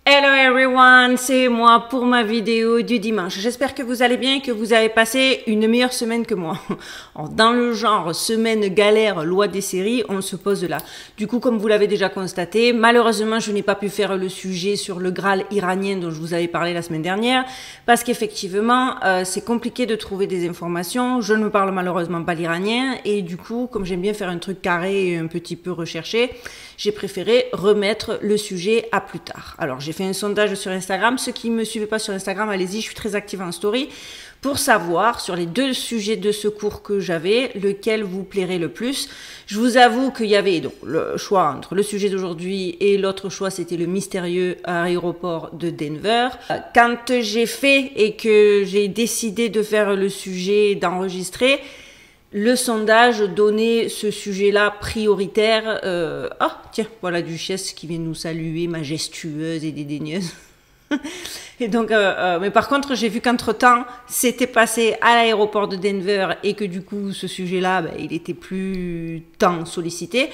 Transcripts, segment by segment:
Hello everyone, c'est moi pour ma vidéo du dimanche. J'espère que vous allez bien et que vous avez passé une meilleure semaine que moi. Dans le genre semaine galère, loi des séries, on se pose là. Du coup, comme vous l'avez déjà constaté, malheureusement, je n'ai pas pu faire le sujet sur le Graal iranien dont je vous avais parlé la semaine dernière parce qu'effectivement, c'est compliqué de trouver des informations. Je ne parle malheureusement pas l'iranien et du coup, comme j'aime bien faire un truc carré et un petit peu recherché, j'ai préféré remettre le sujet à plus tard. Alors, j'ai fait un sondage sur Instagram. Ceux qui ne me suivent pas sur Instagram, allez-y, je suis très active en story pour savoir sur les deux sujets de ce cours que j'avais, lequel vous plairait le plus. Je vous avoue qu'il y avait donc le choix entre le sujet d'aujourd'hui et l'autre choix, c'était le mystérieux aéroport de Denver. Quand j'ai fait et que j'ai décidé de faire le sujet, d'enregistrer, le sondage donnait ce sujet-là prioritaire. Ah, tiens, voilà Duchesse qui vient nous saluer, majestueuse et dédaigneuse. Et donc, mais par contre, j'ai vu qu'entre-temps, c'était passé à l'aéroport de Denver et que du coup, ce sujet-là, il était plus tant sollicité.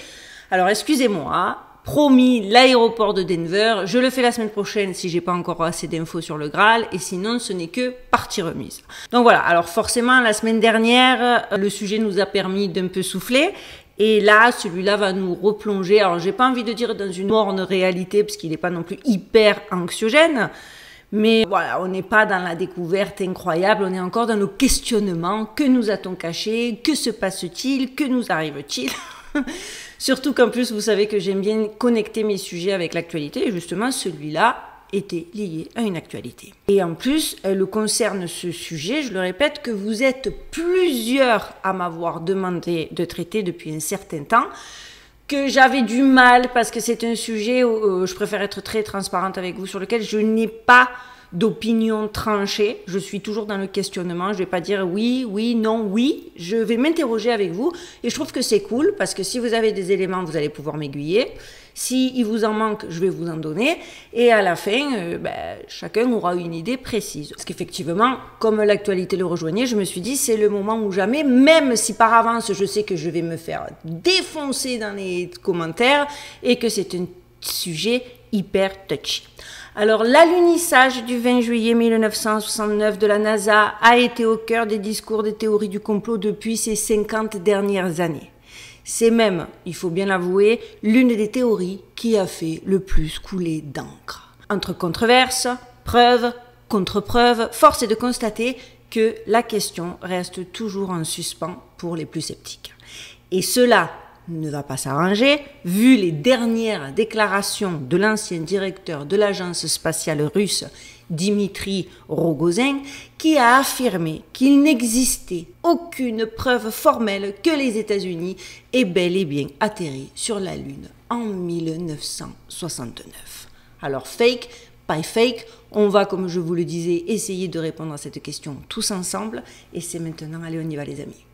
Alors, excusez-moi. Promis, l'aéroport de Denver, je le fais la semaine prochaine si j'ai pas encore assez d'infos sur le Graal, et sinon ce n'est que partie remise. Donc voilà, alors forcément la semaine dernière, le sujet nous a permis d'un peu souffler, et là, celui-là va nous replonger, alors j'ai pas envie de dire dans une morne réalité, parce qu'il n'est pas non plus hyper anxiogène, mais voilà, on n'est pas dans la découverte incroyable, on est encore dans nos questionnements. Que nous a-t-on caché? Que se passe-t-il? Que nous arrive-t-il? Surtout qu'en plus, vous savez que j'aime bien connecter mes sujets avec l'actualité, et justement, celui-là était lié à une actualité. Et en plus, elle concerne ce sujet, je le répète, que vous êtes plusieurs à m'avoir demandé de traiter depuis un certain temps, que j'avais du mal, parce que c'est un sujet où je préfère être très transparente avec vous, sur lequel je n'ai pas d'opinion tranchée, je suis toujours dans le questionnement, je ne vais pas dire oui, oui, non, oui, je vais m'interroger avec vous et je trouve que c'est cool parce que si vous avez des éléments, vous allez pouvoir m'aiguiller, s'il vous en manque, je vais vous en donner et à la fin, chacun aura une idée précise. Parce qu'effectivement, comme l'actualité le rejoignait, je me suis dit c'est le moment ou jamais, même si par avance je sais que je vais me faire défoncer dans les commentaires et que c'est un sujet hyper touchy. Alors, l'alunissage du 20 juillet 1969 de la NASA a été au cœur des discours des théories du complot depuis ces 50 dernières années. C'est même, il faut bien l'avouer, l'une des théories qui a fait le plus couler d'encre. Entre controverses, preuves, contre-preuves, force est de constater que la question reste toujours en suspens pour les plus sceptiques. Et cela ne va pas s'arranger, vu les dernières déclarations de l'ancien directeur de l'agence spatiale russe, Dimitri Rogozin, qui a affirmé qu'il n'existait aucune preuve formelle que les États-Unis aient bel et bien atterri sur la Lune en 1969. Alors fake, pas fake, on va, comme je vous le disais, essayer de répondre à cette question tous ensemble, et c'est maintenant, allez on y va les amis.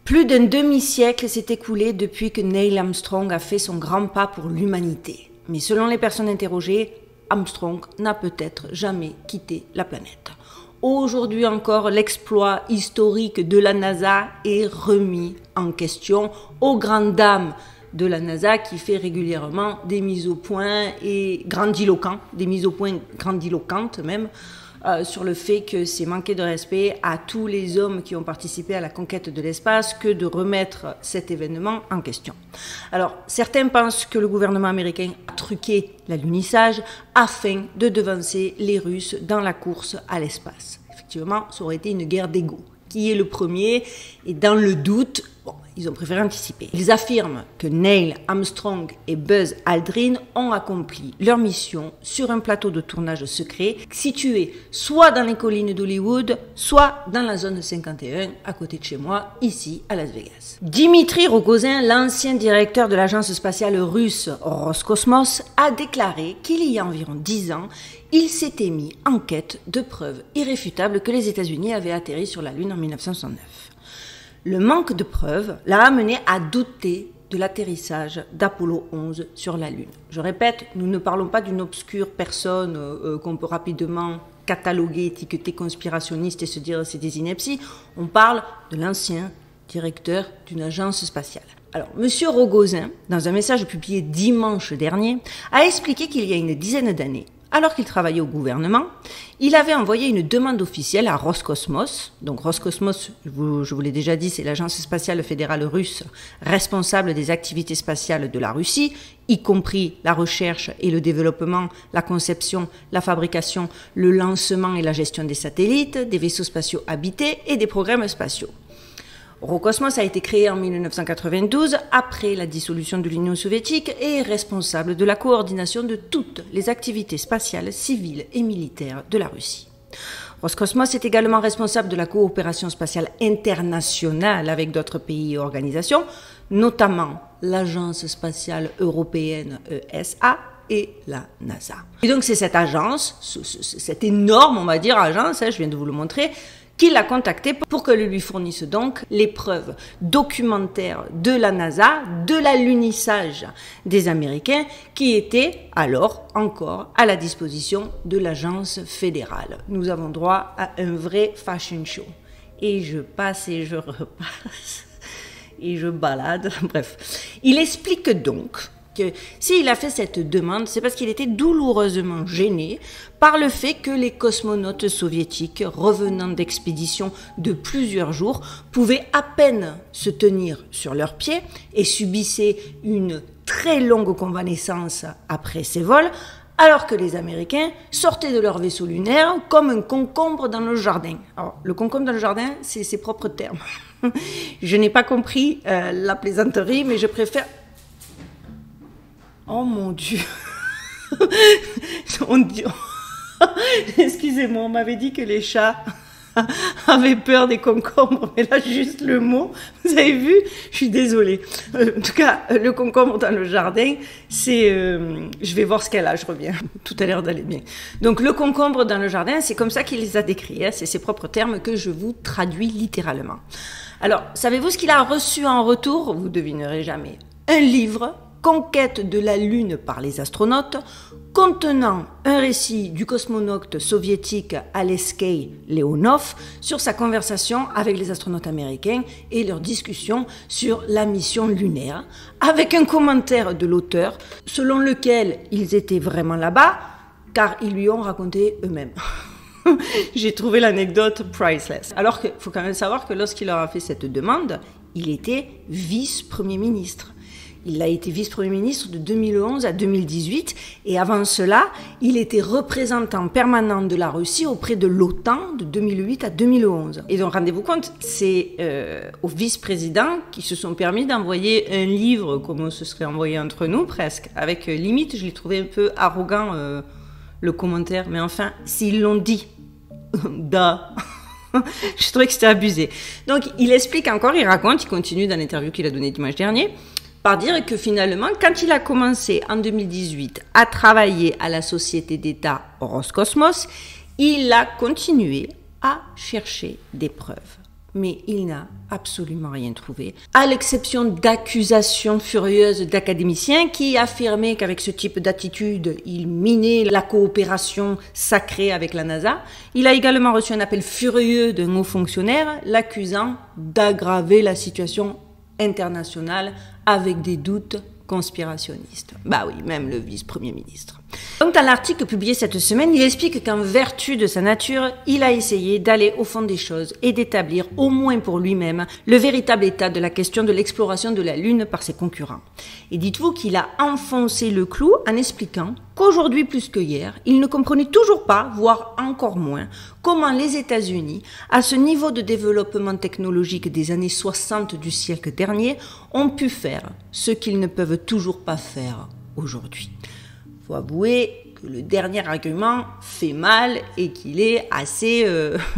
Plus d'un demi-siècle s'est écoulé depuis que Neil Armstrong a fait son grand pas pour l'humanité. Mais selon les personnes interrogées, Armstrong n'a peut-être jamais quitté la planète. Aujourd'hui encore, l'exploit historique de la NASA est remis en question aux grandes dames de la NASA qui fait régulièrement des mises au point et grandiloquentes, des mises au point grandiloquentes même, sur le fait que c'est manquer de respect à tous les hommes qui ont participé à la conquête de l'espace que de remettre cet événement en question. Alors, certains pensent que le gouvernement américain a truqué l'alunissage afin de devancer les Russes dans la course à l'espace. Effectivement, ça aurait été une guerre d'ego. Qui est le premier? Et dans le doute, ils ont préféré anticiper. Ils affirment que Neil Armstrong et Buzz Aldrin ont accompli leur mission sur un plateau de tournage secret situé soit dans les collines d'Hollywood, soit dans la zone 51 à côté de chez moi, ici à Las Vegas. Dimitri Rogozin, l'ancien directeur de l'agence spatiale russe Roscosmos, a déclaré qu'il y a environ 10 ans, il s'était mis en quête de preuves irréfutables que les États-Unis avaient atterri sur la Lune en 1969. Le manque de preuves l'a amené à douter de l'atterrissage d'Apollo 11 sur la Lune. Je répète, nous ne parlons pas d'une obscure personne qu'on peut rapidement cataloguer, étiqueter conspirationniste et se dire c'est des inepties. On parle de l'ancien directeur d'une agence spatiale. Alors, M. Rogozin, dans un message publié dimanche dernier, a expliqué qu'il y a une dizaine d'années, alors qu'il travaillait au gouvernement, il avait envoyé une demande officielle à Roscosmos. Donc Roscosmos, je vous l'ai déjà dit, c'est l'agence spatiale fédérale russe responsable des activités spatiales de la Russie, y compris la recherche et le développement, la conception, la fabrication, le lancement et la gestion des satellites, des vaisseaux spatiaux habités et des programmes spatiaux. Roscosmos a été créé en 1992 après la dissolution de l'Union soviétique et est responsable de la coordination de toutes les activités spatiales civiles et militaires de la Russie. Roscosmos est également responsable de la coopération spatiale internationale avec d'autres pays et organisations, notamment l'Agence spatiale européenne ESA et la NASA. Et donc c'est cette agence, cette énorme, on va dire, agence, je viens de vous le montrer, qui l'a contacté pour que lui fournisse donc les preuves documentaires de la NASA, de l'alunissage des Américains, qui étaient alors encore à la disposition de l'agence fédérale. Nous avons droit à un vrai fashion show. Et je passe et je repasse, et je balade, bref. Il explique donc que s'il a fait cette demande, c'est parce qu'il était douloureusement gêné par le fait que les cosmonautes soviétiques revenant d'expéditions de plusieurs jours pouvaient à peine se tenir sur leurs pieds et subissaient une très longue convalescence après ces vols, alors que les Américains sortaient de leur vaisseau lunaire comme un concombre dans le jardin. Alors, le concombre dans le jardin, c'est ses propres termes. Je n'ai pas compris la plaisanterie, mais je préfère... Oh mon Dieu. Excusez-moi, on m'avait dit que les chats avaient peur des concombres, mais là, juste le mot, vous avez vu? Je suis désolée. En tout cas, le concombre dans le jardin, c'est... je vais voir ce qu'elle a, je reviens. Tout a l'air d'aller bien. Donc, le concombre dans le jardin, c'est comme ça qu'il les a décrits. Hein, c'est ses propres termes que je vous traduis littéralement. Alors, savez-vous ce qu'il a reçu en retour? Vous devinerez jamais. Un livre... Conquête de la Lune par les astronautes, contenant un récit du cosmonaute soviétique Alexei Leonov sur sa conversation avec les astronautes américains et leur discussion sur la mission lunaire, avec un commentaire de l'auteur selon lequel ils étaient vraiment là-bas, car ils lui ont raconté eux-mêmes. J'ai trouvé l'anecdote priceless. Alors qu'il faut quand même savoir que lorsqu'il leur a fait cette demande, il était vice-premier ministre. Il a été vice-premier ministre de 2011 à 2018 et avant cela, il était représentant permanent de la Russie auprès de l'OTAN de 2008 à 2011. Et donc, rendez-vous compte, c'est aux vice-présidents qui se sont permis d'envoyer un livre, comme on se serait envoyé entre nous presque, avec limite, je l'ai trouvé un peu arrogant, le commentaire, mais enfin, s'ils l'ont dit, je trouvais que c'était abusé. Donc, il explique encore, il raconte, il continue dans l'interview qu'il a donnée dimanche dernier, par dire que finalement, quand il a commencé en 2018 à travailler à la société d'État Roscosmos, il a continué à chercher des preuves. Mais il n'a absolument rien trouvé, à l'exception d'accusations furieuses d'académiciens qui affirmaient qu'avec ce type d'attitude, il minait la coopération sacrée avec la NASA. Il a également reçu un appel furieux d'un haut fonctionnaire l'accusant d'aggraver la situation internationale avec des doutes conspirationnistes. Bah oui, même le vice-premier ministre. Donc dans l'article publié cette semaine, il explique qu'en vertu de sa nature, il a essayé d'aller au fond des choses et d'établir, au moins pour lui-même, le véritable état de la question de l'exploration de la Lune par ses concurrents. Et dites-vous qu'il a enfoncé le clou en expliquant qu'aujourd'hui plus que hier, il ne comprenait toujours pas, voire encore moins, comment les États-Unis, à ce niveau de développement technologique des années 60 du siècle dernier, ont pu faire ce qu'ils ne peuvent toujours pas faire aujourd'hui. Faut avouer que le dernier argument fait mal et qu'il est assez,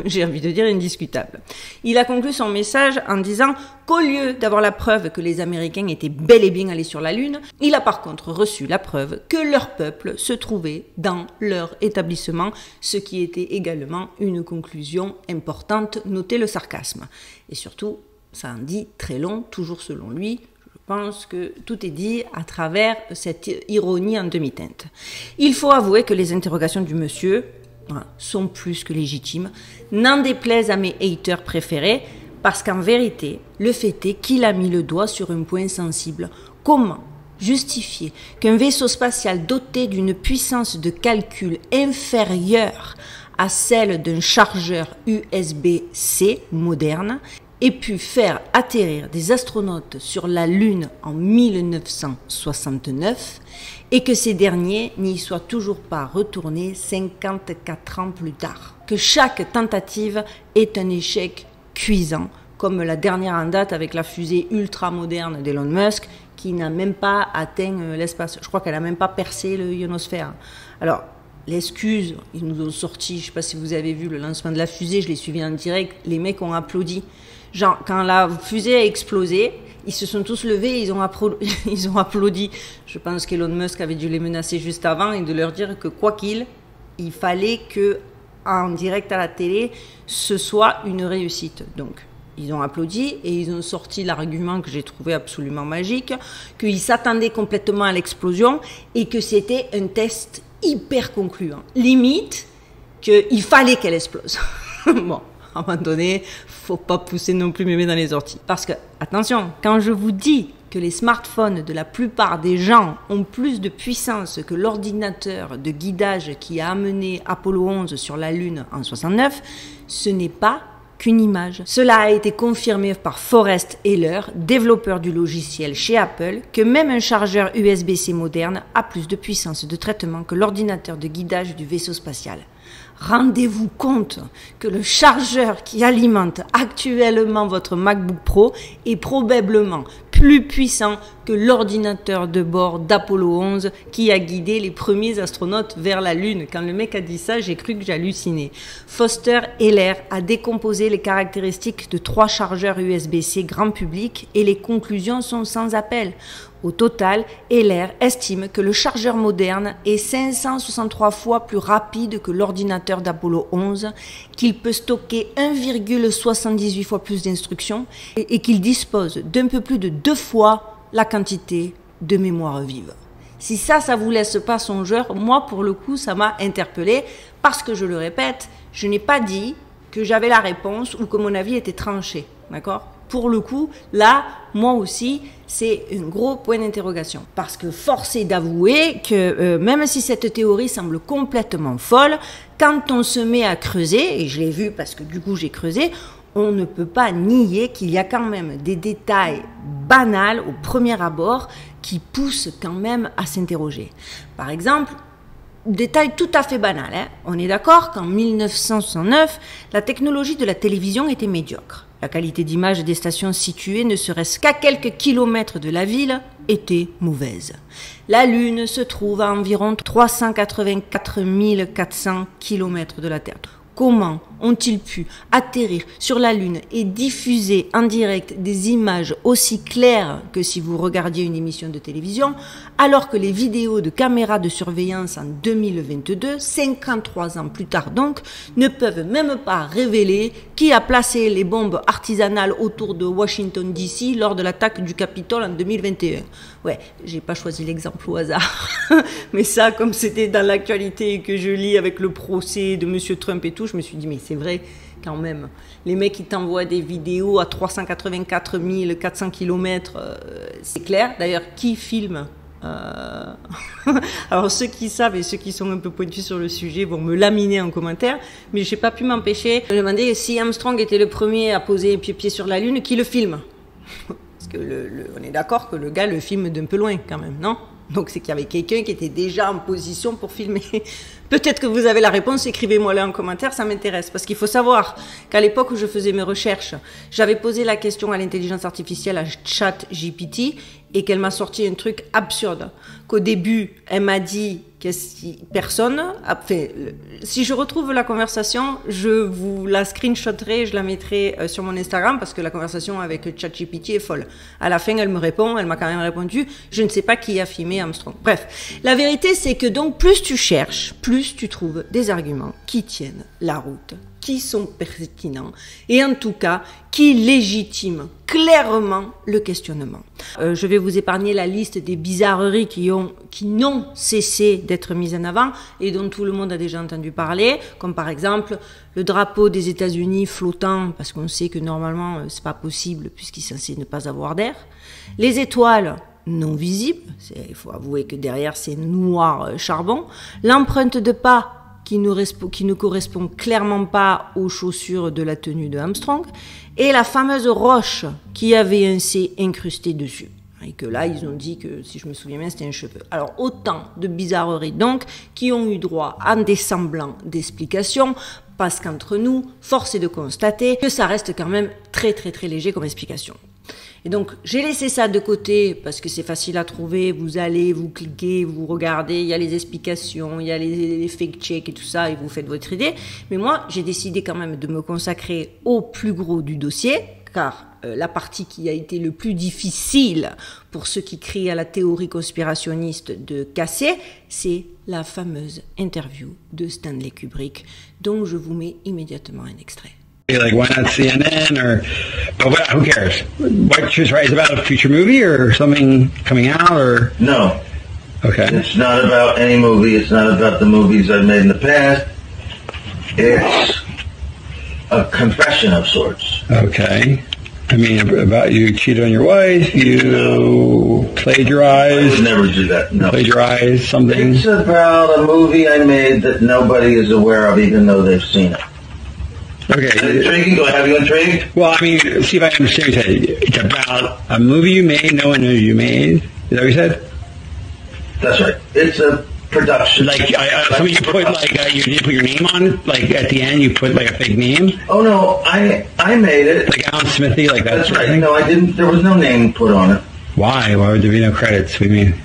j'ai envie de dire, indiscutable. Il a conclu son message en disant qu'au lieu d'avoir la preuve que les Américains étaient bel et bien allés sur la Lune, il a par contre reçu la preuve que leur peuple se trouvait dans leur établissement, ce qui était également une conclusion importante, notez le sarcasme. Et surtout, ça en dit très long, toujours selon lui. Je pense que tout est dit à travers cette ironie en demi-teinte. Il faut avouer que les interrogations du monsieur sont plus que légitimes, n'en déplaise à mes haters préférés, parce qu'en vérité, le fait est qu'il a mis le doigt sur un point sensible. Comment justifier qu'un vaisseau spatial doté d'une puissance de calcul inférieure à celle d'un chargeur USB-C moderne ait pu faire atterrir des astronautes sur la Lune en 1969 et que ces derniers n'y soient toujours pas retournés 54 ans plus tard. Que chaque tentative est un échec cuisant, comme la dernière en date avec la fusée ultra moderne d'Elon Musk qui n'a même pas atteint l'espace. Je crois qu'elle n'a même pas percé le ionosphère. Alors, l'excuse, ils nous ont sorti, je ne sais pas si vous avez vu le lancement de la fusée, je l'ai suivi en direct, les mecs ont applaudi. Genre, quand la fusée a explosé, ils se sont tous levés et ils ont applaudi. Je pense qu'Elon Musk avait dû les menacer juste avant et de leur dire que quoi qu'il, il fallait que, en direct à la télé, ce soit une réussite. Donc, ils ont applaudi et ils ont sorti l'argument que j'ai trouvé absolument magique, qu'ils s'attendaient complètement à l'explosion et que c'était un test hyper concluant. Limite, qu'il fallait qu'elle explose. Bon. À un moment donné, faut pas pousser non plus mémé dans les orties. Parce que, attention, quand je vous dis que les smartphones de la plupart des gens ont plus de puissance que l'ordinateur de guidage qui a amené Apollo 11 sur la Lune en 69, ce n'est pas qu'une image. Cela a été confirmé par Forrest Heller, développeur du logiciel chez Apple, que même un chargeur USB-C moderne a plus de puissance de traitement que l'ordinateur de guidage du vaisseau spatial. Rendez-vous compte que le chargeur qui alimente actuellement votre MacBook Pro est probablement plus puissant que l'ordinateur de bord d'Apollo 11 qui a guidé les premiers astronautes vers la Lune. Quand le mec a dit ça, j'ai cru que j'hallucinais. Foster Heller a décomposé les caractéristiques de 3 chargeurs USB-C grand public et les conclusions sont sans appel. Au total, Heller estime que le chargeur moderne est 563 fois plus rapide que l'ordinateur d'Apollo 11, qu'il peut stocker 1,78 fois plus d'instructions et qu'il dispose d'un peu plus de 2 fois la quantité de mémoire vive. Si ça vous laisse pas songeur, moi pour le coup ça m'a interpellé parce que je le répète, je n'ai pas dit que j'avais la réponse ou que mon avis était tranché, d'accord ? Pour le coup, là, moi aussi, c'est un gros point d'interrogation. Parce que force est d'avouer que même si cette théorie semble complètement folle, quand on se met à creuser, et je l'ai vu parce que du coup j'ai creusé, on ne peut pas nier qu'il y a quand même des détails banals au premier abord qui poussent quand même à s'interroger. Par exemple, détail tout à fait banal, hein. On est d'accord qu'en 1969, la technologie de la télévision était médiocre. La qualité d'image des stations situées ne serait-ce qu'à quelques kilomètres de la ville était mauvaise. La Lune se trouve à environ 384 400 km de la Terre. Comment ont-ils pu atterrir sur la Lune et diffuser en direct des images aussi claires que si vous regardiez une émission de télévision, alors que les vidéos de caméras de surveillance en 2022, 53 ans plus tard donc, ne peuvent même pas révéler qui a placé les bombes artisanales autour de Washington DC lors de l'attaque du Capitole en 2021. Ouais, j'ai pas choisi l'exemple au hasard, mais ça, comme c'était dans l'actualité et que je lis avec le procès de Monsieur Trump et tout, je me suis dit, mais c'est vrai quand même. Les mecs qui t'envoient des vidéos à 384 400 km, c'est clair. D'ailleurs, qui filme Alors, ceux qui savent et ceux qui sont un peu pointus sur le sujet vont me laminer en commentaire, mais je n'ai pas pu m'empêcher de demander si Armstrong était le premier à poser pied sur la Lune, qui le filme. Parce que on est d'accord que le gars le filme d'un peu loin quand même, non ? Donc c'est qu'il y avait quelqu'un qui était déjà en position pour filmer. Peut-être que vous avez la réponse, écrivez-moi-la en commentaire, ça m'intéresse. Parce qu'il faut savoir qu'à l'époque où je faisais mes recherches, j'avais posé la question à l'intelligence artificielle, à ChatGPT, et qu'elle m'a sorti un truc absurde. Qu'au début, elle m'a dit que si personne, si je retrouve la conversation, je vous la screenshotterai, je la mettrai sur mon Instagram parce que la conversation avec ChatGPT est folle. À la fin, elle me répond, elle m'a quand même répondu, je ne sais pas qui a filmé Armstrong. Bref, la vérité c'est que donc plus tu cherches, plus tu trouves des arguments qui tiennent la route, qui sont pertinents et en tout cas qui légitiment clairement le questionnement. Je vais vous épargner la liste des bizarreries qui n'ont cessé d'être mises en avant et dont tout le monde a déjà entendu parler, comme par exemple le drapeau des États-Unis flottant, parce qu'on sait que normalement c'est pas possible puisqu'il est censé ne pas avoir d'air, les étoiles non visibles, il faut avouer que derrière c'est noir charbon, l'empreinte de pas qui ne correspond clairement pas aux chaussures de la tenue de Armstrong, et la fameuse roche qui avait un C incrusté dessus. Et que là, ils ont dit que, si je me souviens bien, c'était un cheveu. Alors, autant de bizarreries, donc, qui ont eu droit à des semblants d'explications, parce qu'entre nous, force est de constater que ça reste quand même très, très, très léger comme explication. Et donc, j'ai laissé ça de côté parce que c'est facile à trouver. Vous allez, vous cliquez, vous regardez, il y a les explications, il y a les fake-checks et tout ça, et vous faites votre idée. Mais moi, j'ai décidé quand même de me consacrer au plus gros du dossier, car la partie qui a été le plus difficile pour ceux qui crient à la théorie conspirationniste de casser, c'est la fameuse interview de Stanley Kubrick, dont je vous mets immédiatement un extrait. Like, why not CNN or, oh, who cares? White Shoes Right is about a future movie or something coming out or? No. Okay. It's not about any movie. It's not about the movies I've made in the past. It's a confession of sorts. Okay. I mean, about you cheated on your wife, you plagiarized. I would never do that, no. Plagiarized something. It's about a movie I made that nobody is aware of even though they've seen it. Okay. Intriguing? Do I have you intrigued? Well, I mean, see if I understand what you said. It's about a movie you made, no one knows you made. Is that what you said? That's right. It's a production. Like, something you put, like, you didn't put your name on it? Like, at the end, you put, like, a fake name? Oh, no, I made it. Like Alan Smithy, like that That's sort of right. thing? No, I didn't. There was no name put on it. Why? Why would there be no credits? What do you mean?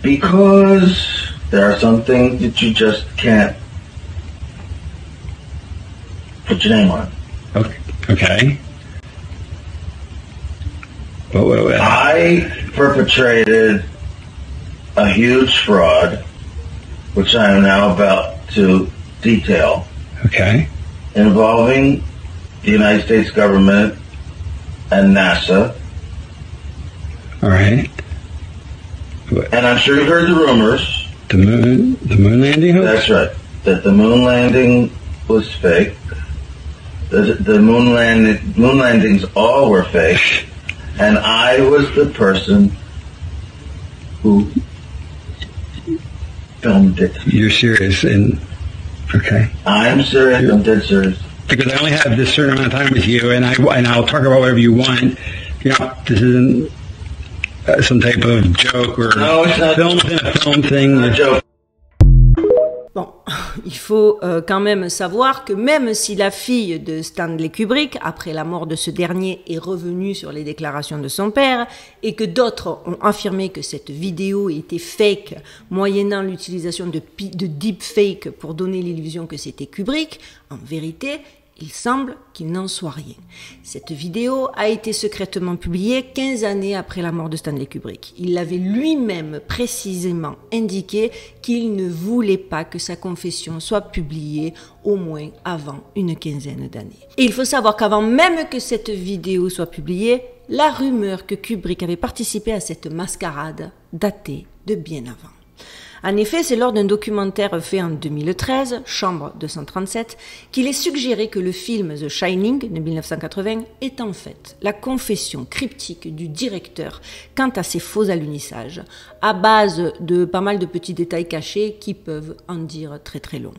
Because there are some things that you just can't put your name on. Okay. What? I perpetrated a huge fraud, which I am now about to detail, Okay. involving the United States government and NASA. All right. And I'm sure you've heard the rumors. The moon landing hoax? That's right. That the moon landing was fake. The moon landings all were fake. And I was the person who filmed it. You're serious, and okay. I'm serious. I'm dead serious. Because I only have this certain amount of time with you, and I'll talk about whatever you want. You know, this isn't some type of joke or No, it's not. film within a film thing. Not a joke. Bon, il faut quand même savoir que même si la fille de Stanley Kubrick, après la mort de ce dernier, est revenue sur les déclarations de son père, et que d'autres ont affirmé que cette vidéo était fake, moyennant l'utilisation de deepfake pour donner l'illusion que c'était Kubrick, en vérité, il semble qu'il n'en soit rien. Cette vidéo a été secrètement publiée 15 années après la mort de Stanley Kubrick. Il l'avait lui-même précisément indiqué qu'il ne voulait pas que sa confession soit publiée au moins avant une quinzaine d'années. Et il faut savoir qu'avant même que cette vidéo soit publiée, la rumeur que Kubrick avait participé à cette mascarade datait de bien avant. En effet, c'est lors d'un documentaire fait en 2013, Chambre 237, qu'il est suggéré que le film The Shining de 1980 est en fait la confession cryptique du directeur quant à ses faux alunisages, à base de pas mal de petits détails cachés qui peuvent en dire très très long.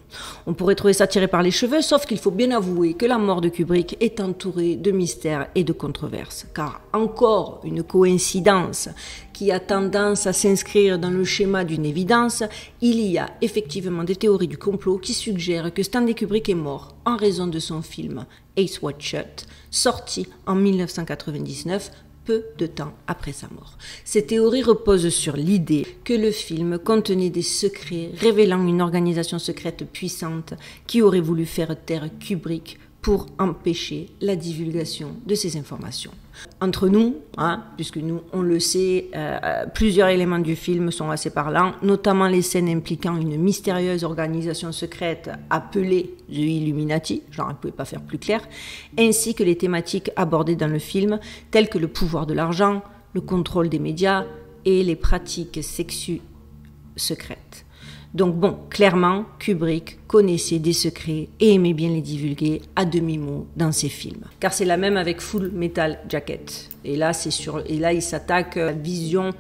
On pourrait trouver ça tiré par les cheveux, sauf qu'il faut bien avouer que la mort de Kubrick est entourée de mystères et de controverses, car encore une coïncidence qui a tendance à s'inscrire dans le schéma d'une évidence, il y a effectivement des théories du complot qui suggèrent que Stanley Kubrick est mort en raison de son film Eyes Wide Shut, sorti en 1999, peu de temps après sa mort. Ces théories reposent sur l'idée que le film contenait des secrets révélant une organisation secrète puissante qui aurait voulu faire taire Kubrick pour empêcher la divulgation de ces informations. Entre nous, hein, puisque nous, on le sait, plusieurs éléments du film sont assez parlants, notamment les scènes impliquant une mystérieuse organisation secrète appelée The Illuminati, genre, je ne pouvais pas faire plus clair, ainsi que les thématiques abordées dans le film, telles que le pouvoir de l'argent, le contrôle des médias et les pratiques sexuelles secrètes. Donc bon, clairement, Kubrick connaissait des secrets et aimait bien les divulguer à demi-mot dans ses films. Car c'est la même avec Full Metal Jacket. Et là, il s'attaque à la vision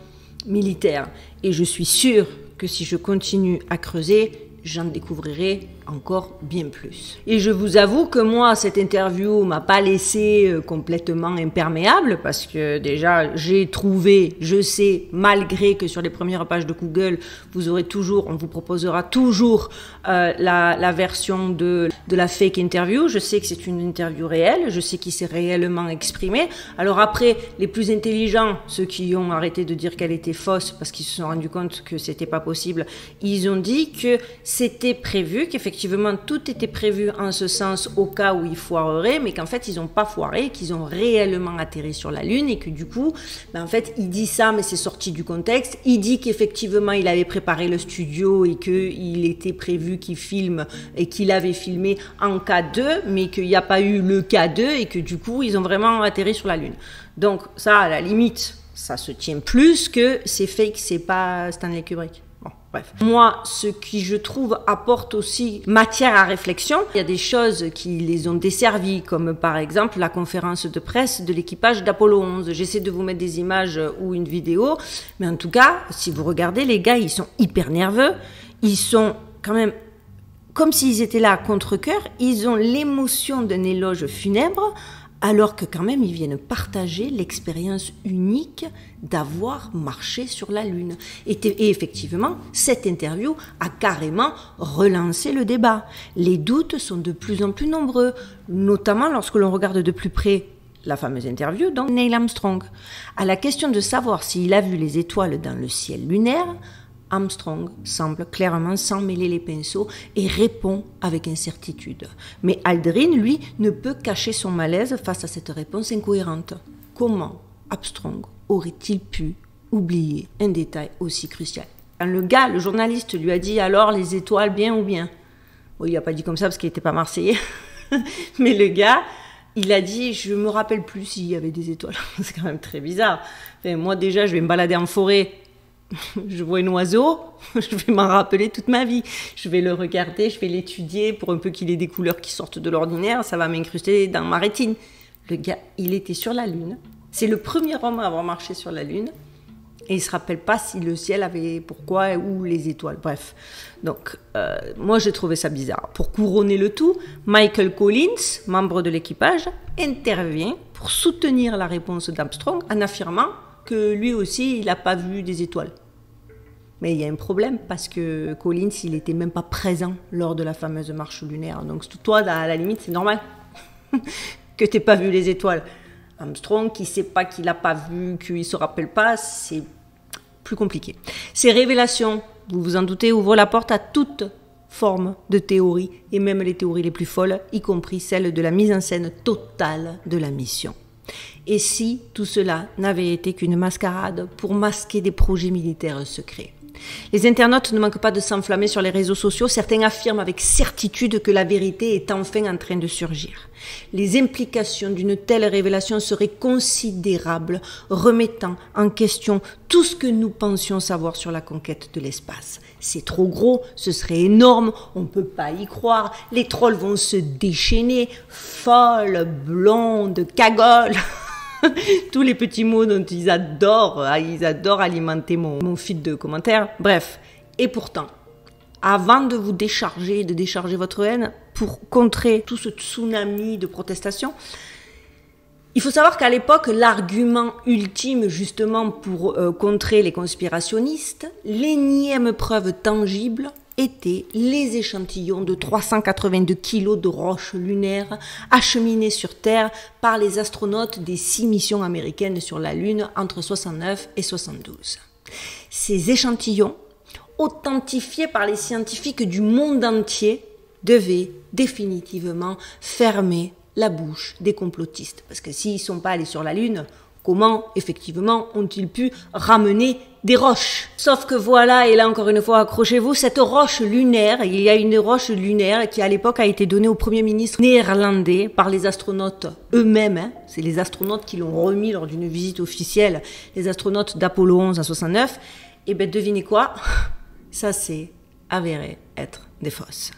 militaire. Et je suis sûre que si je continue à creuser, j'en découvrirai encore bien plus. Et je vous avoue que moi, cette interview m'a pas laissé complètement imperméable parce que déjà, j'ai trouvé, je sais, malgré que sur les premières pages de Google, on vous proposera toujours la version de la fake interview. Je sais que c'est une interview réelle, je sais qu'il s'est réellement exprimé. Alors après, les plus intelligents, ceux qui ont arrêté de dire qu'elle était fausse parce qu'ils se sont rendus compte que c'était pas possible, ils ont dit que c'était prévu, qu'effectivement tout était prévu en ce sens au cas où ils foireraient, mais qu'en fait ils n'ont pas foiré, qu'ils ont réellement atterri sur la Lune et que du coup, en fait il dit ça mais c'est sorti du contexte, il dit qu'effectivement il avait préparé le studio et qu'il était prévu qu'il filme et qu'il avait filmé en K2 mais qu'il n'y a pas eu le K2 et que du coup ils ont vraiment atterri sur la Lune. Donc ça à la limite, ça se tient plus que c'est fake, c'est pas Stanley Kubrick. Bon, bref. Moi, ce qui, je trouve, apporte aussi matière à réflexion, il y a des choses qui les ont desservies, comme par exemple la conférence de presse de l'équipage d'Apollo 11. J'essaie de vous mettre des images ou une vidéo, mais en tout cas, si vous regardez, les gars, ils sont hyper nerveux, ils sont quand même comme s'ils étaient là à contre-cœur, ils ont l'émotion d'un éloge funèbre, alors que quand même ils viennent partager l'expérience unique d'avoir marché sur la Lune. Et effectivement, cette interview a carrément relancé le débat. Les doutes sont de plus en plus nombreux, notamment lorsque l'on regarde de plus près la fameuse interview de Neil Armstrong. À la question de savoir s'il a vu les étoiles dans le ciel lunaire, Armstrong semble clairement s'en mêler les pinceaux et répond avec incertitude. Mais Aldrin, lui, ne peut cacher son malaise face à cette réponse incohérente. Comment Armstrong aurait-il pu oublier un détail aussi crucial? Quand le journaliste, lui a dit « Alors, les étoiles, bien ou bien ?» Bon, il n'a pas dit comme ça parce qu'il n'était pas marseillais. Mais le gars, il a dit « Je me rappelle plus s'il y avait des étoiles. » C'est quand même très bizarre. Enfin, moi, déjà, je vais me balader en forêt. Je vois un oiseau, je vais m'en rappeler toute ma vie. Je vais le regarder, je vais l'étudier pour un peu qu'il ait des couleurs qui sortent de l'ordinaire, ça va m'incruster dans ma rétine. Le gars, il était sur la Lune. C'est le premier homme à avoir marché sur la Lune. Et il ne se rappelle pas si le ciel avait pourquoi ou les étoiles. Bref. Donc, moi, j'ai trouvé ça bizarre. Pour couronner le tout, Michael Collins, membre de l'équipage, intervient pour soutenir la réponse d'Armstrong en affirmant que lui aussi, il n'a pas vu des étoiles. Mais il y a un problème parce que Collins, il n'était même pas présent lors de la fameuse marche lunaire. Donc toi, à la limite, c'est normal que tu n'aies pas vu les étoiles. Armstrong, qui ne sait pas qu'il n'a pas vu, qu'il ne se rappelle pas, c'est plus compliqué. Ces révélations, vous vous en doutez, ouvrent la porte à toute forme de théorie, et même les théories les plus folles, y compris celle de la mise en scène totale de la mission. Et si tout cela n'avait été qu'une mascarade pour masquer des projets militaires secrets? Les internautes ne manquent pas de s'enflammer sur les réseaux sociaux. Certains affirment avec certitude que la vérité est enfin en train de surgir. Les implications d'une telle révélation seraient considérables, remettant en question tout ce que nous pensions savoir sur la conquête de l'espace. C'est trop gros, ce serait énorme, on ne peut pas y croire, les trolls vont se déchaîner, folles, blondes, cagoles... Tous les petits mots dont ils adorent alimenter mon feed de commentaires. Bref, et pourtant, avant de vous décharger, de décharger votre haine, pour contrer tout ce tsunami de protestation, il faut savoir qu'à l'époque, l'argument ultime justement pour contrer les conspirationnistes, l'énième preuve tangible, étaient les échantillons de 382 kilos de roches lunaires acheminés sur Terre par les astronautes des 6 missions américaines sur la Lune entre 69 et 72. Ces échantillons, authentifiés par les scientifiques du monde entier, devaient définitivement fermer la bouche des complotistes. Parce que s'ils ne sont pas allés sur la Lune, comment, effectivement, ont-ils pu ramener des roches? Sauf que voilà, et là encore une fois, accrochez-vous, cette roche lunaire, il y a une roche lunaire qui à l'époque a été donnée au Premier ministre néerlandais par les astronautes eux-mêmes. Hein. C'est les astronautes qui l'ont remis lors d'une visite officielle, les astronautes d'Apollo 11 en 69. Et bien devinez quoi? Ça s'est avéré être des fausses.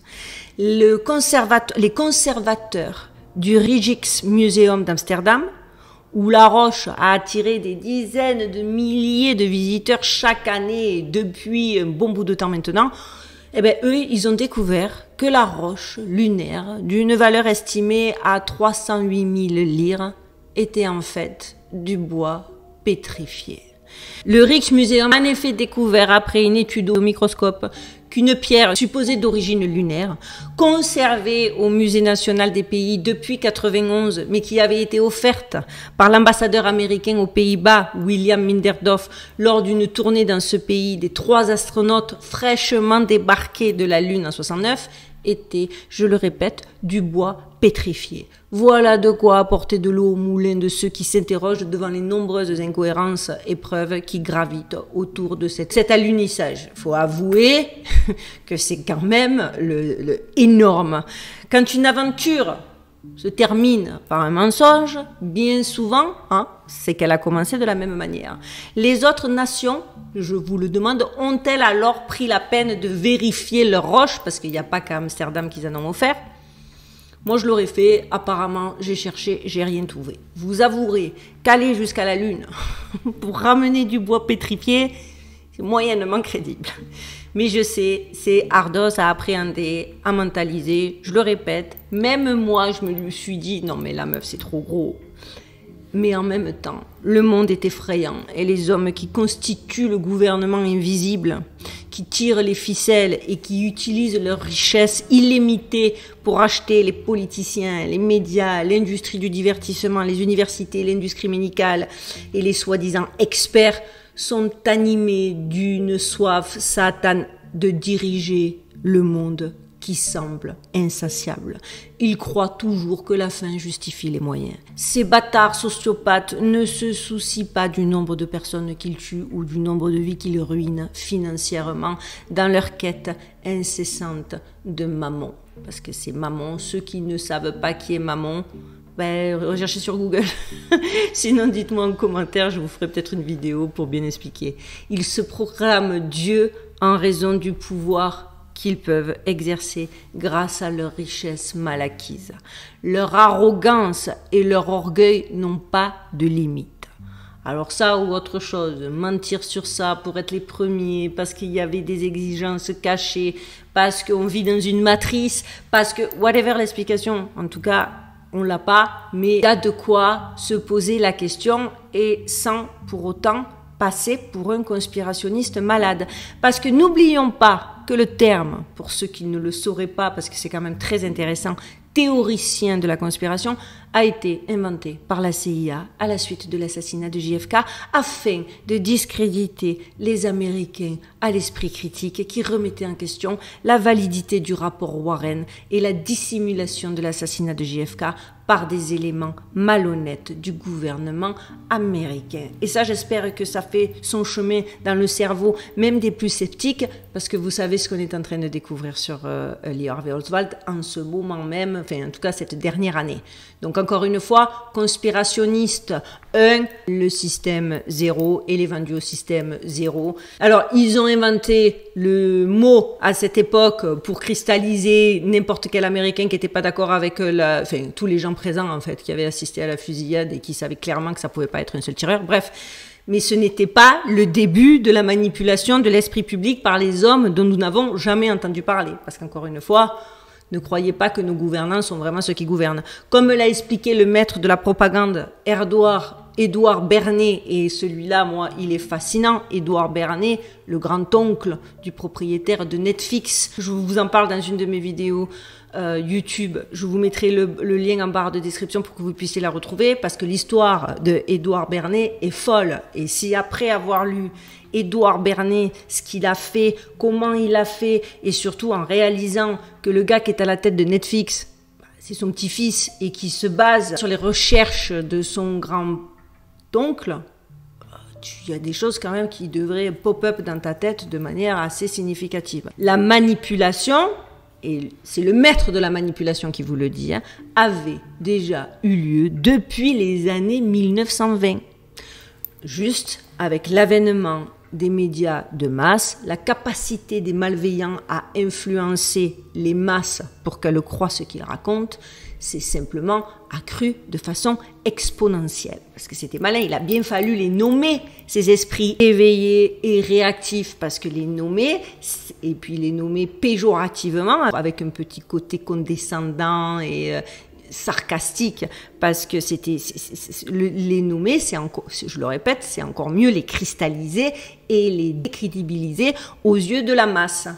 Les conservateurs du Rijksmuseum d'Amsterdam, où la roche a attiré des dizaines de milliers de visiteurs chaque année depuis un bon bout de temps maintenant, eh bien, eux, ils ont découvert que la roche lunaire, d'une valeur estimée à 308 000 lire, était en fait du bois pétrifié. Le Rijksmuseum a en effet découvert, après une étude au microscope, qu'une pierre supposée d'origine lunaire, conservée au Musée national des pays depuis 1991, mais qui avait été offerte par l'ambassadeur américain aux Pays-Bas, William Minderdorf, lors d'une tournée dans ce pays des 3 astronautes fraîchement débarqués de la Lune en 69, était, je le répète, du bois pétrifié. Voilà de quoi apporter de l'eau au moulin de ceux qui s'interrogent devant les nombreuses incohérences et preuves qui gravitent autour de cet alunissage. Faut avouer que c'est quand même énorme. Quand une aventure se termine par un mensonge, bien souvent, hein, c'est qu'elle a commencé de la même manière. Les autres nations, je vous le demande, ont-elles alors pris la peine de vérifier leurs roches, parce qu'il n'y a pas qu'à Amsterdam qu'ils en ont offert? Moi, je l'aurais fait. Apparemment, j'ai cherché, j'ai rien trouvé. Vous avouerez qu'aller jusqu'à la Lune pour ramener du bois pétrifié, c'est moyennement crédible. Mais je sais, c'est ardos à appréhender, à mentaliser. Je le répète, même moi, je me suis dit, non mais la meuf, c'est trop gros. Mais en même temps, le monde est effrayant et les hommes qui constituent le gouvernement invisible, qui tirent les ficelles et qui utilisent leur richesse illimitée pour acheter les politiciens, les médias, l'industrie du divertissement, les universités, l'industrie médicale et les soi-disant experts sont animés d'une soif satane de diriger le monde qui semble insatiable. Ils croient toujours que la fin justifie les moyens. Ces bâtards sociopathes ne se soucient pas du nombre de personnes qu'ils tuent ou du nombre de vies qu'ils ruinent financièrement dans leur quête incessante de mammon. Parce que c'est mammon. Ceux qui ne savent pas qui est mammon, ben, recherchez sur Google. Sinon, dites-moi en commentaire, je vous ferai peut-être une vidéo pour bien expliquer. Ils se proclament Dieu en raison du pouvoir qu'ils peuvent exercer grâce à leur richesse mal acquise. Leur arrogance et leur orgueil n'ont pas de limite. Alors ça ou autre chose, mentir sur ça pour être les premiers, parce qu'il y avait des exigences cachées, parce qu'on vit dans une matrice, parce que, whatever l'explication, en tout cas, on l'a pas, mais il y a de quoi se poser la question et sans pour autant passer pour un conspirationniste malade. Parce que n'oublions pas que le terme, pour ceux qui ne le sauraient pas, parce que c'est quand même très intéressant, théoricien de la conspiration, a été inventé par la CIA à la suite de l'assassinat de JFK afin de discréditer les Américains à l'esprit critique qui remettaient en question la validité du rapport Warren et la dissimulation de l'assassinat de JFK par des éléments malhonnêtes du gouvernement américain. Et ça, j'espère que ça fait son chemin dans le cerveau, même des plus sceptiques, parce que vous savez ce qu'on est en train de découvrir sur Lee Harvey Oswald en ce moment même, enfin en tout cas cette dernière année. Donc encore une fois, conspirationniste 1, le système 0, et les vendus au système 0. Alors ils ont inventé le mot à cette époque pour cristalliser n'importe quel Américain qui n'était pas d'accord avec tous les gens présents en fait, qui avaient assisté à la fusillade et qui savaient clairement que ça pouvait pas être un seul tireur. Bref. Mais ce n'était pas le début de la manipulation de l'esprit public par les hommes dont nous n'avons jamais entendu parler. Parce qu'encore une fois, ne croyez pas que nos gouvernants sont vraiment ceux qui gouvernent. Comme l'a expliqué le maître de la propagande, Édouard Bernet, et celui-là, moi, il est fascinant, Édouard Bernet, le grand-oncle du propriétaire de Netflix. Je vous en parle dans une de mes vidéos YouTube. Je vous mettrai le lien en barre de description pour que vous puissiez la retrouver, parce que l'histoire de Édouard Bernet est folle. Et si après avoir lu Édouard Bernet, ce qu'il a fait, comment il a fait, et surtout en réalisant que le gars qui est à la tête de Netflix, c'est son petit-fils et qui se base sur les recherches de son grand-oncle, il y a des choses quand même qui devraient pop-up dans ta tête de manière assez significative. La manipulation, et c'est le maître de la manipulation qui vous le dit, hein, avait déjà eu lieu depuis les années 1920. Juste avec l'avènement des médias de masse, la capacité des malveillants à influencer les masses pour qu'elles croient ce qu'ils racontent, c'est simplement accru de façon exponentielle. Parce que c'était malin, il a bien fallu les nommer, ces esprits éveillés et réactifs, parce que les nommer, et puis les nommer péjorativement, avec un petit côté condescendant et sarcastique, parce que les nommer, c'est encore, je le répète, c'est encore mieux les cristalliser et les décrédibiliser aux yeux de la masse.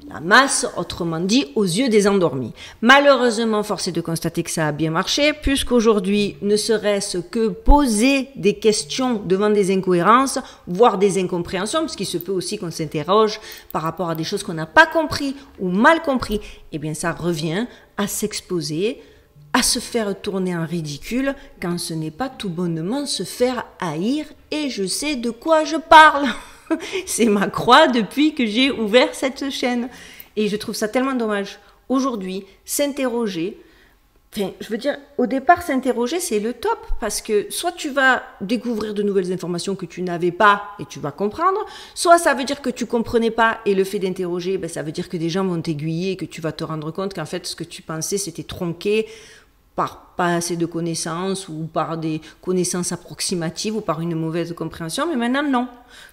La masse, autrement dit, aux yeux des endormis. Malheureusement, force est de constater que ça a bien marché, puisqu'aujourd'hui, ne serait-ce que poser des questions devant des incohérences, voire des incompréhensions, parce qu'il se peut aussi qu'on s'interroge par rapport à des choses qu'on n'a pas compris ou mal compris, eh bien ça revient à s'exposer, à se faire tourner en ridicule, quand ce n'est pas tout bonnement se faire haïr, et je sais de quoi je parle. C'est ma croix depuis que j'ai ouvert cette chaîne. Et je trouve ça tellement dommage. Aujourd'hui, s'interroger, enfin, je veux dire, au départ, s'interroger, c'est le top. Parce que soit tu vas découvrir de nouvelles informations que tu n'avais pas et tu vas comprendre, soit ça veut dire que tu comprenais pas et le fait d'interroger, ben, ça veut dire que des gens vont t'aiguiller et que tu vas te rendre compte qu'en fait, ce que tu pensais, c'était tronqué par pas assez de connaissances ou par des connaissances approximatives ou par une mauvaise compréhension, mais maintenant non.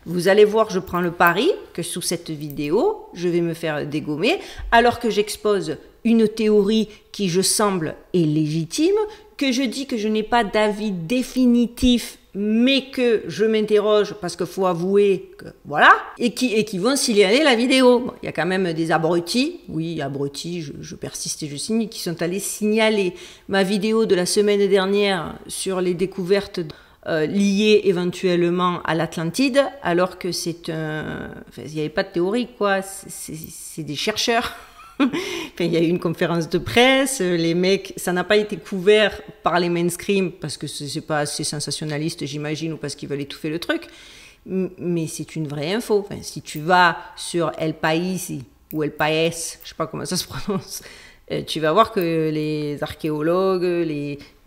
Vous allez voir, je prends le pari que sous cette vidéo, je vais me faire dégommer alors que j'expose une théorie qui, je semble, est légitime, que je dis que je n'ai pas d'avis définitif, mais que je m'interroge parce qu'il faut avouer que voilà, et qui vont signaler la vidéo. Bon, il y a quand même des abrutis, oui, abrutis, je persiste et je signe, qui sont allés signaler ma vidéo de la semaine dernière sur les découvertes liées éventuellement à l'Atlantide, alors que c'est un... Enfin, il n'y avait pas de théorie, quoi, c'est des chercheurs. Enfin, il y a eu une conférence de presse, les mecs, ça n'a pas été couvert par les mainstream parce que c'est pas assez sensationnaliste, j'imagine, ou parce qu'ils veulent étouffer le truc, mais c'est une vraie info. Enfin, si tu vas sur El País ou El País, je sais pas comment ça se prononce, tu vas voir que les archéologues,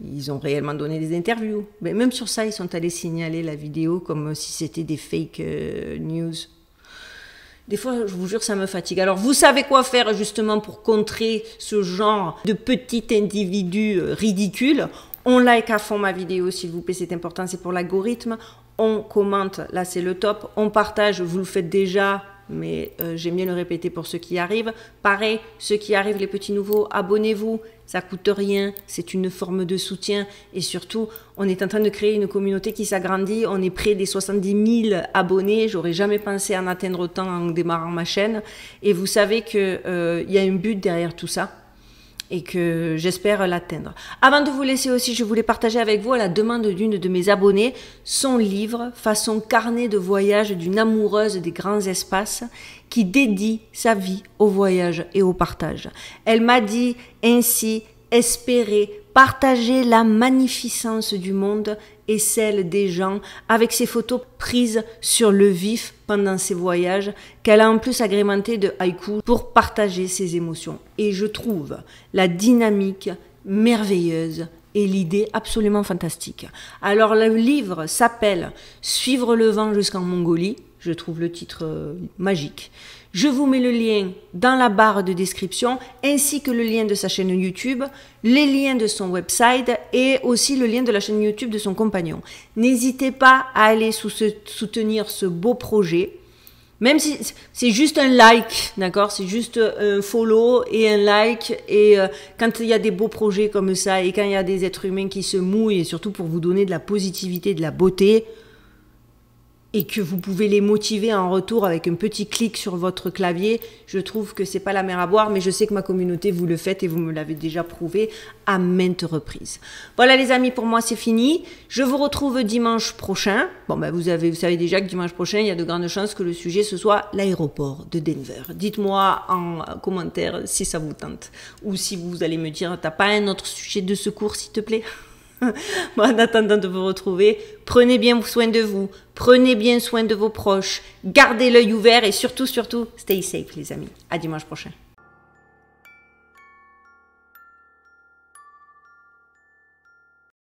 ils ont réellement donné des interviews. Mais même sur ça, ils sont allés signaler la vidéo comme si c'était des fake news. Des fois, je vous jure, ça me fatigue. Alors, vous savez quoi faire justement pour contrer ce genre de petit individu ridicule. On like à fond ma vidéo, s'il vous plaît, c'est important, c'est pour l'algorithme. On commente, là c'est le top. On partage, vous le faites déjà, mais j'aime bien le répéter pour ceux qui arrivent. Pareil, ceux qui arrivent, les petits nouveaux, abonnez-vous. Ça coûte rien, c'est une forme de soutien et surtout, on est en train de créer une communauté qui s'agrandit. On est près des 70 000 abonnés. J'aurais jamais pensé en atteindre autant en démarrant ma chaîne. Et vous savez que y a un but derrière tout ça et que j'espère l'atteindre. Avant de vous laisser aussi, je voulais partager avec vous, à la demande d'une de mes abonnées, son livre façon carnet de voyage d'une amoureuse des grands espaces qui dédie sa vie au voyage et au partage. Elle m'a dit ainsi espérer partager la magnificence du monde et celle des gens avec ses photos prises sur le vif pendant ses voyages, qu'elle a en plus agrémenté de haïkus pour partager ses émotions. Et je trouve la dynamique merveilleuse et l'idée absolument fantastique. Alors le livre s'appelle « Suivre le vent jusqu'en Mongolie ». Je trouve le titre magique. Je vous mets le lien dans la barre de description, ainsi que le lien de sa chaîne YouTube, les liens de son website et aussi le lien de la chaîne YouTube de son compagnon. N'hésitez pas à aller soutenir ce beau projet, même si c'est juste un like, d'accord? C'est juste un follow et un like. Et quand il y a des beaux projets comme ça et quand il y a des êtres humains qui se mouillent, et surtout pour vous donner de la positivité, de la beauté, et que vous pouvez les motiver en retour avec un petit clic sur votre clavier, je trouve que c'est pas la mer à boire, mais je sais que ma communauté, vous le faites et vous me l'avez déjà prouvé à maintes reprises. Voilà les amis, pour moi c'est fini. Je vous retrouve dimanche prochain. Bon ben vous savez déjà que dimanche prochain, il y a de grandes chances que le sujet ce soit l'aéroport de Denver. Dites-moi en commentaire si ça vous tente ou si vous allez me dire t'as pas un autre sujet de secours s'il te plaît. Bon, en attendant de vous retrouver, prenez bien soin de vous, prenez bien soin de vos proches, gardez l'œil ouvert et surtout, stay safe les amis. À dimanche prochain.